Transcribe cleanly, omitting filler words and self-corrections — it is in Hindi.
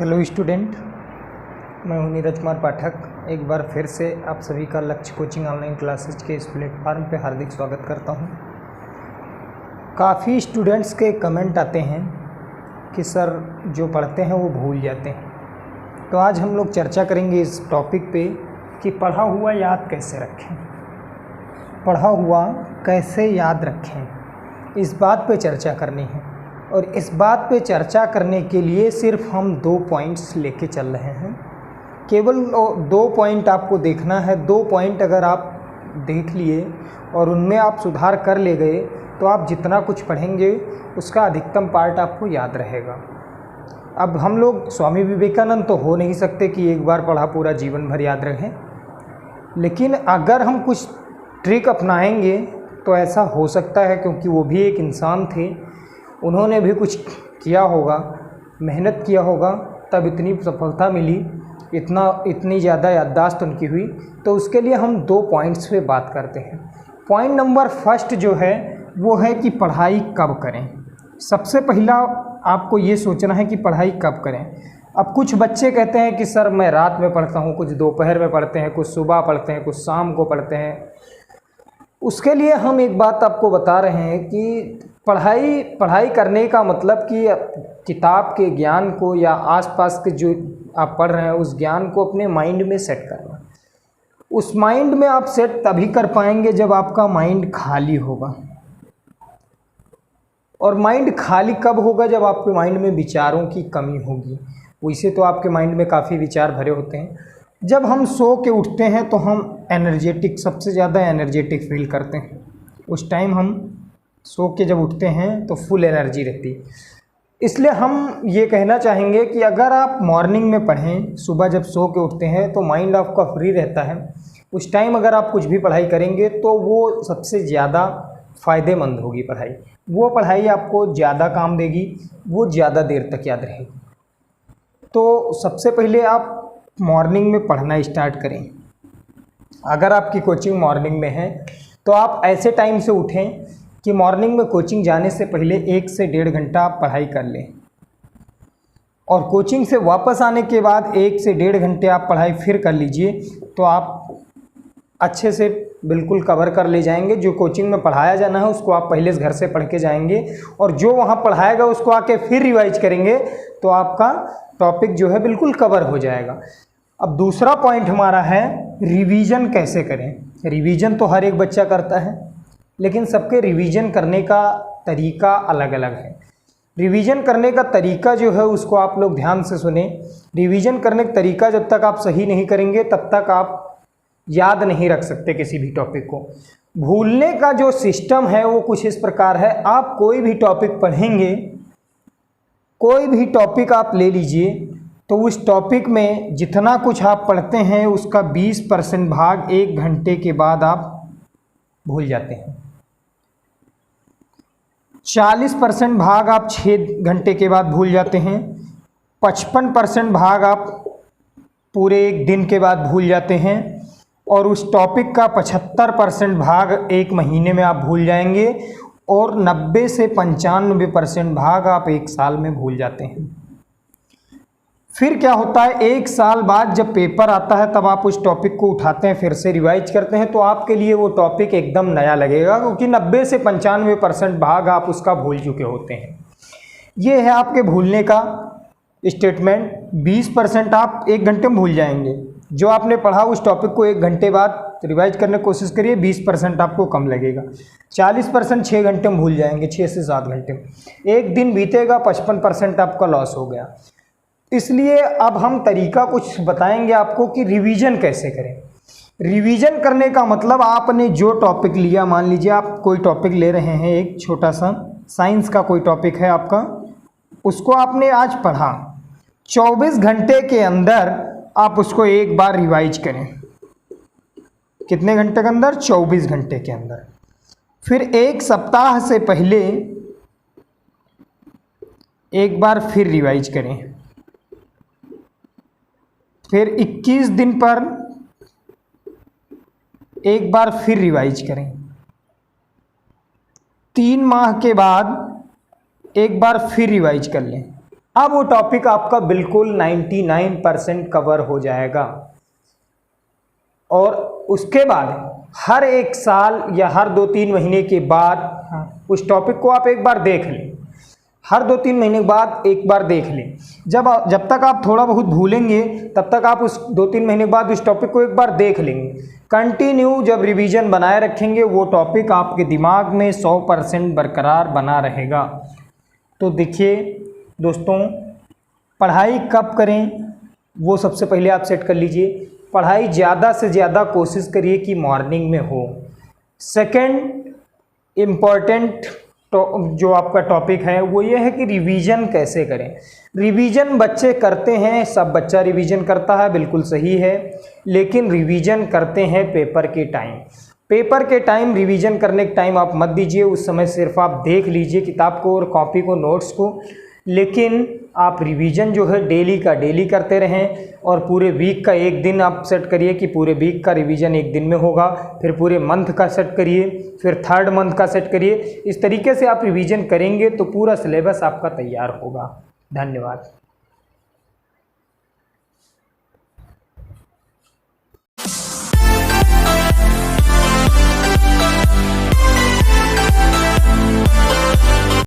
हेलो स्टूडेंट, मैं हूं नीरज कुमार पाठक। एक बार फिर से आप सभी का लक्ष्य कोचिंग ऑनलाइन क्लासेज के इस प्लेटफार्म पे हार्दिक स्वागत करता हूं। काफ़ी स्टूडेंट्स के कमेंट आते हैं कि सर जो पढ़ते हैं वो भूल जाते हैं। तो आज हम लोग चर्चा करेंगे इस टॉपिक पे कि पढ़ा हुआ याद कैसे रखें, पढ़ा हुआ कैसे याद रखें, इस बात पे चर्चा करनी है। और इस बात पे चर्चा करने के लिए सिर्फ हम 2 पॉइंट्स लेके चल रहे हैं। केवल 2 पॉइंट आपको देखना है। 2 पॉइंट अगर आप देख लिए और उनमें आप सुधार कर ले गए तो आप जितना कुछ पढ़ेंगे उसका अधिकतम पार्ट आपको याद रहेगा। अब हम लोग स्वामी विवेकानंद तो हो नहीं सकते कि एक बार पढ़ा पूरा जीवन भर याद रखें, लेकिन अगर हम कुछ ट्रिक अपनाएंगे तो ऐसा हो सकता है, क्योंकि वो भी एक इंसान थे, उन्होंने भी कुछ किया होगा, मेहनत किया होगा, तब इतनी सफलता मिली, इतनी ज़्यादा याददाश्त उनकी हुई। तो उसके लिए हम 2 पॉइंट्स पे बात करते हैं। पॉइंट नंबर फर्स्ट जो है वो है कि पढ़ाई कब करें। सबसे पहला आपको ये सोचना है कि पढ़ाई कब करें। अब कुछ बच्चे कहते हैं कि सर मैं रात में पढ़ता हूँ, कुछ दोपहर में पढ़ते हैं, कुछ सुबह पढ़ते हैं, कुछ शाम को पढ़ते हैं। उसके लिए हम एक बात आपको बता रहे हैं कि पढ़ाई करने का मतलब कि किताब के ज्ञान को या आसपास के जो आप पढ़ रहे हैं उस ज्ञान को अपने माइंड में सेट करना। उस माइंड में आप सेट तभी कर पाएंगे जब आपका माइंड खाली होगा। और माइंड खाली कब होगा? जब आपके माइंड में विचारों की कमी होगी। वैसे तो आपके माइंड में काफ़ी विचार भरे होते हैं। जब हम सो के उठते हैं तो हम एनर्जेटिक, सबसे ज़्यादा एनर्जेटिक फील करते हैं। उस टाइम हम सो के जब उठते हैं तो फुल एनर्जी रहती है। इसलिए हम ये कहना चाहेंगे कि अगर आप मॉर्निंग में पढ़ें, सुबह जब सो के उठते हैं तो माइंड आपका फ्री रहता है। उस टाइम अगर आप कुछ भी पढ़ाई करेंगे तो वो सबसे ज़्यादा फ़ायदेमंद होगी पढ़ाई। वो पढ़ाई आपको ज़्यादा काम देगी, वो ज़्यादा देर तक याद रहेगी। तो सबसे पहले आप मॉर्निंग में पढ़ना स्टार्ट करें। अगर आपकी कोचिंग मॉर्निंग में है तो आप ऐसे टाइम से उठें कि मॉर्निंग में कोचिंग जाने से पहले 1 से 1.5 घंटा आप पढ़ाई कर लें, और कोचिंग से वापस आने के बाद 1 से 1.5 घंटे आप पढ़ाई फिर कर लीजिए, तो आप अच्छे से बिल्कुल कवर कर ले जाएंगे। जो कोचिंग में पढ़ाया जाना है उसको आप पहले से घर से पढ़ के जाएंगे, और जो वहाँ पढ़ाएगा उसको आके फिर रिवाइज करेंगे, तो आपका टॉपिक जो है बिल्कुल कवर हो जाएगा। अब दूसरा पॉइंट हमारा है रिवीजन कैसे करें। रिवीजन तो हर एक बच्चा करता है, लेकिन सबके रिवीजन करने का तरीका अलग अलग है। रिवीजन करने का तरीका जो है उसको आप लोग ध्यान से सुने। रिवीजन करने का तरीका जब तक आप सही नहीं करेंगे तब तक आप याद नहीं रख सकते किसी भी टॉपिक को। भूलने का जो सिस्टम है वो कुछ इस प्रकार है। आप कोई भी टॉपिक पढ़ेंगे, कोई भी टॉपिक आप ले लीजिए, तो उस टॉपिक में जितना कुछ आप पढ़ते हैं उसका 20% भाग 1 घंटे के बाद आप भूल जाते हैं। 40% भाग आप 6 घंटे के बाद भूल जाते हैं। 55% भाग आप पूरे 1 दिन के बाद भूल जाते हैं। और उस टॉपिक का 75% भाग 1 महीने में आप भूल जाएंगे। और 90 से 95% भाग आप 1 साल में भूल जाते हैं। फिर क्या होता है, 1 साल बाद जब पेपर आता है तब आप उस टॉपिक को उठाते हैं, फिर से रिवाइज करते हैं, तो आपके लिए वो टॉपिक एकदम नया लगेगा, क्योंकि 90 से 95% भाग आप उसका भूल चुके होते हैं। ये है आपके भूलने का स्टेटमेंट। 20% आप 1 घंटे में भूल जाएंगे। जो आपने पढ़ा उस टॉपिक को 1 घंटे बाद रिवाइज करने की कोशिश करिए, 20% आपको कम लगेगा। 40% 6 घंटे में भूल जाएंगे, 6 से 7 घंटे में। 1 दिन बीतेगा, 55% आपका लॉस हो गया। इसलिए अब हम तरीका कुछ बताएंगे आपको कि रिवीजन कैसे करें। रिवीजन करने का मतलब आपने जो टॉपिक लिया, मान लीजिए आप कोई टॉपिक ले रहे हैं, एक छोटा सा साइंस का कोई टॉपिक है आपका, उसको आपने आज पढ़ा। 24 घंटे के अंदर आप उसको एक बार रिवाइज करें। कितने घंटे के अंदर? 24 घंटे के अंदर। फिर 1 सप्ताह से पहले एक बार फिर रिवाइज करें। फिर 21 दिन पर एक बार फिर रिवाइज करें। 3 माह के बाद एक बार फिर रिवाइज कर लें। अब वो टॉपिक आपका बिल्कुल 99% कवर हो जाएगा। और उसके बाद हर एक साल या हर 2-3 महीने के बाद उस टॉपिक को आप एक बार देख लें, हर 2-3 महीने के बाद एक बार देख लें। जब तक आप थोड़ा बहुत भूलेंगे तब तक आप उस 2-3 महीने के बाद उस टॉपिक को एक बार देख लेंगे। कंटिन्यू जब रिवीजन बनाए रखेंगे वो टॉपिक आपके दिमाग में 100% बरकरार बना रहेगा। तो देखिए दोस्तों, पढ़ाई कब करें वो सबसे पहले आप सेट कर लीजिए। पढ़ाई ज़्यादा से ज़्यादा कोशिश करिए कि मॉर्निंग में हो। सेकंड इम्पॉर्टेंट जो आपका टॉपिक है वो ये है कि रिवीजन कैसे करें। रिवीजन बच्चे करते हैं, सब बच्चा रिवीजन करता है, बिल्कुल सही है, लेकिन रिवीजन करते हैं पेपर के टाइम। पेपर के टाइम रिवीजन करने के टाइम आप मत दीजिए, उस समय सिर्फ आप देख लीजिए किताब को और कॉपी को, नोट्स को, लेकिन आप रिवीजन जो है डेली का डेली करते रहें। और पूरे वीक का एक दिन आप सेट करिए कि पूरे वीक का रिवीजन एक दिन में होगा, फिर पूरे मंथ का सेट करिए, फिर 3rd मंथ का सेट करिए। इस तरीके से आप रिवीजन करेंगे तो पूरा सिलेबस आपका तैयार होगा। धन्यवाद।